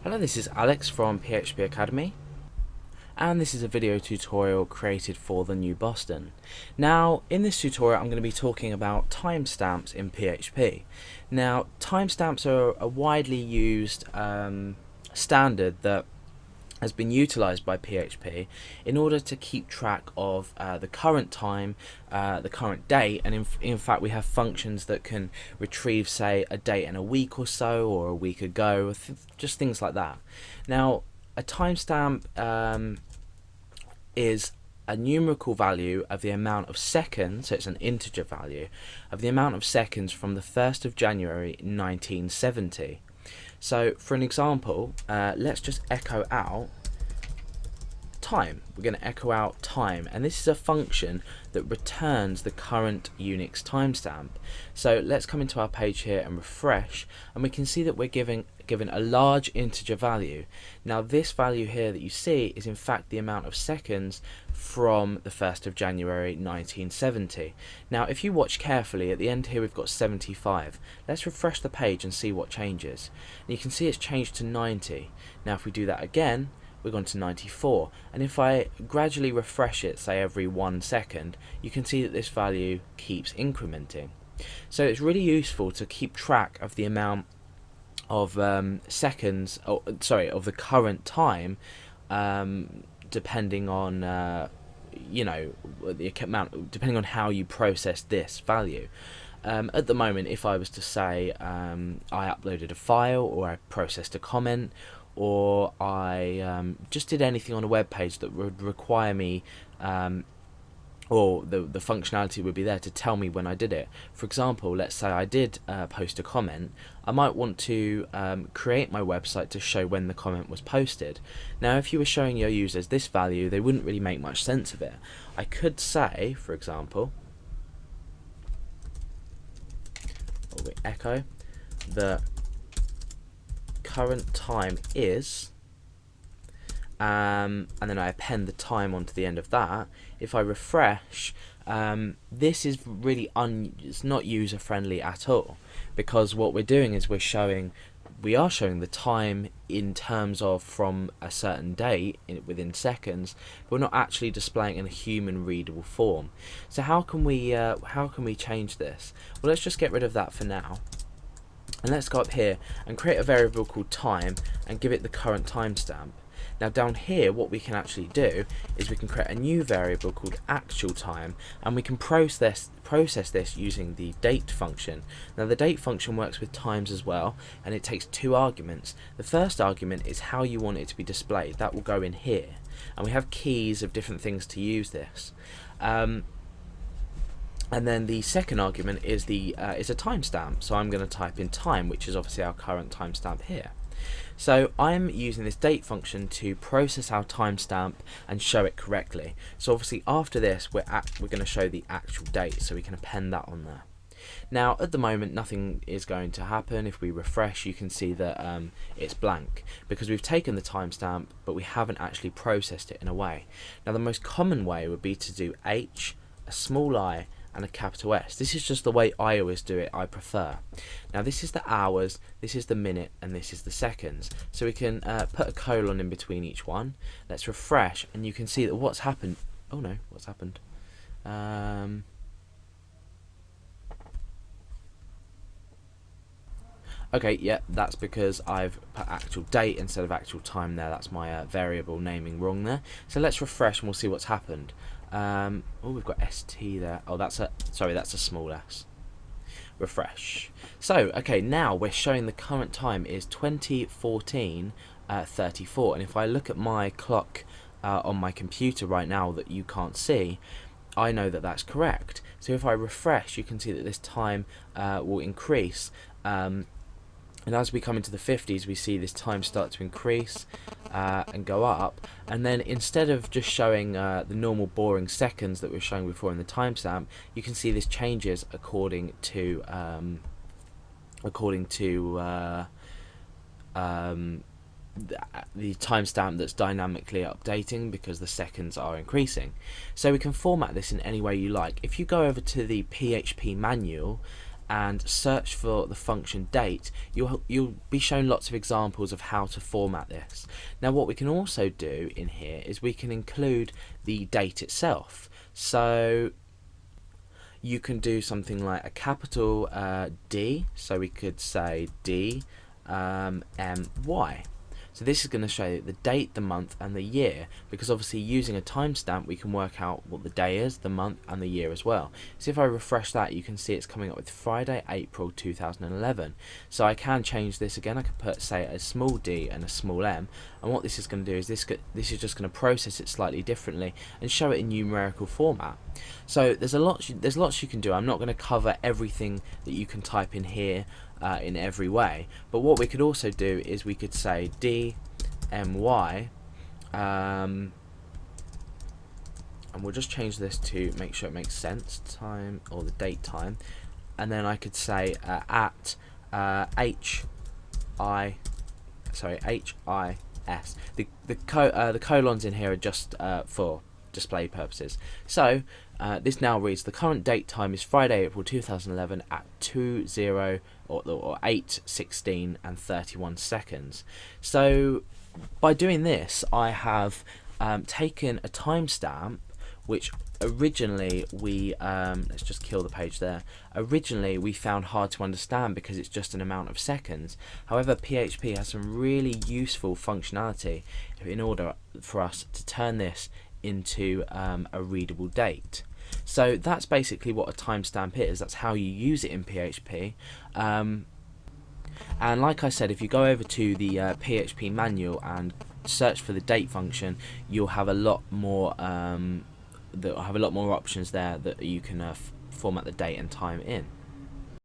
Hello, this is Alex from PHP Academy, and this is a video tutorial created for the New Boston. Now, in this tutorial I'm going to be talking about timestamps in PHP. Now, timestamps are a widely used standard that has been utilized by PHP in order to keep track of the current time, the current date, and in fact we have functions that can retrieve, say, a date in a week or so, or a week ago, just things like that. Now, a timestamp is a numerical value of the amount of seconds, so it's an integer value, of the amount of seconds from the 1st of January 1970. So for an example, let's just echo out time. We're going to echo out time, and this is a function that returns the current Unix timestamp. So let's come into our page here and refresh, and we can see that we're given a large integer value. Now this value here that you see is in fact the amount of seconds from the 1st of January 1970. Now if you watch carefully, at the end here we've got 75. Let's refresh the page and see what changes. And you can see it's changed to 90. Now if we do that again, we're gone to 94, and if I gradually refresh it, say every 1 second, you can see that this value keeps incrementing. So it's really useful to keep track of the amount of seconds, of the current time, depending on the amount, depending on how you process this value. At the moment, if I was to say I uploaded a file, or I processed a comment, or I just did anything on a web page that would require me, or the functionality would be there to tell me when I did it. For example, let's say I did post a comment. I might want to create my website to show when the comment was posted. Now if you were showing your users this value, they wouldn't really make much sense of it. I could say, for example, or we echo the current time is, and then I append the time onto the end of that. If I refresh, this is really it's not user friendly at all, because what we're doing is we are showing the time in terms of from a certain date within seconds, but we're not actually displaying it in a human readable form. So how can we change this? Well, let's just get rid of that for now. And let's go up here and create a variable called time and give it the current timestamp. Now down here, what we can actually do is we can create a new variable called actual time, and we can process this using the date function. Now the date function works with times as well, and it takes 2 arguments. The first argument is how you want it to be displayed. That will go in here, and we have keys of different things to use this. And then the second argument is a timestamp. So I'm going to type in time, which is obviously our current timestamp here. So I'm using this date function to process our timestamp and show it correctly. So obviously after this, we're going to show the actual date, so we can append that on there. Now at the moment nothing is going to happen. If we refresh, you can see that it's blank, because we've taken the timestamp but we haven't actually processed it in a way. Now the most common way would be to do H, a small I, and a capital S. This is just the way I always do it. I prefer. Now this is the hours, this is the minute, and this is the seconds. So we can put a colon in between each one. Let's refresh, and you can see that what's happened. Oh no, what's happened? Okay, yeah, that's because I've put actual date instead of actual time there. That's my variable naming wrong there. So let's refresh and we'll see what's happened. Oh, we've got ST there. Oh, that's a small s. Refresh. So, okay, now we're showing the current time is 20:14:34, and if I look at my clock on my computer right now that you can't see, I know that that's correct. So if I refresh, you can see that this time will increase. And as we come into the 50s, we see this time start to increase and go up. And then instead of just showing the normal boring seconds that we were showing before in the timestamp, you can see this changes according to the timestamp that's dynamically updating, because the seconds are increasing. So we can format this in any way you like. If you go over to the PHP manual and search for the function date, you'll be shown lots of examples of how to format this. Now what we can also do in here is we can include the date itself. So you can do something like a capital D, so we could say D MY. So this is going to show the date, the month and the year, because obviously using a timestamp we can work out what the day is, the month and the year as well. So if I refresh that, you can see it's coming up with Friday, April 2011. So I can change this again. I could put, say, a small d and a small m, and what this is going to do is this is just going to process it slightly differently and show it in numerical format. So there's lots you can do. I'm not going to cover everything that you can type in here in every way, but what we could also do is we could say DMY, and we'll just change this to make sure it makes sense, time, or the date time, and then I could say at HIS. The colons in here are just for display purposes. So this now reads the current date time is Friday, April 2011 at 8:16 and 31 seconds. So by doing this, I have taken a timestamp which originally we let's just kill the page there. Originally we found hard to understand because it's just an amount of seconds. However, PHP has some really useful functionality in order for us to turn this into a readable date. So that's basically what a timestamp is. That's how you use it in PHP. And like I said, if you go over to the PHP manual and search for the date function, you'll have a lot more options there that you can format the date and time in.